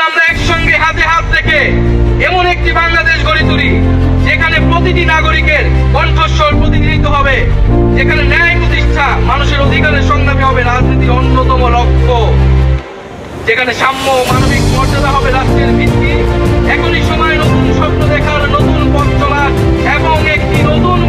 আমরা একসঙ্গে হাতে হাত রেখে এমন একটি বাংলাদেশ গড়ে তুলি যেখানে প্রতিটি নাগরিকের কণ্ঠস্বর প্রতিনিধিত্ব হবে, যেখানে ন্যায় প্রতিষ্ঠা মানুষের অধিকারের সংগ্রামী হবে রাজনীতির অন্যতম লক্ষ্য, যেখানে সাম্য মানবিক মর্যাদা হবে রাষ্ট্রের ভিত্তি। এখনই সময় নতুন স্বপ্ন দেখার, নতুন পথ চলার এবং একটি নতুন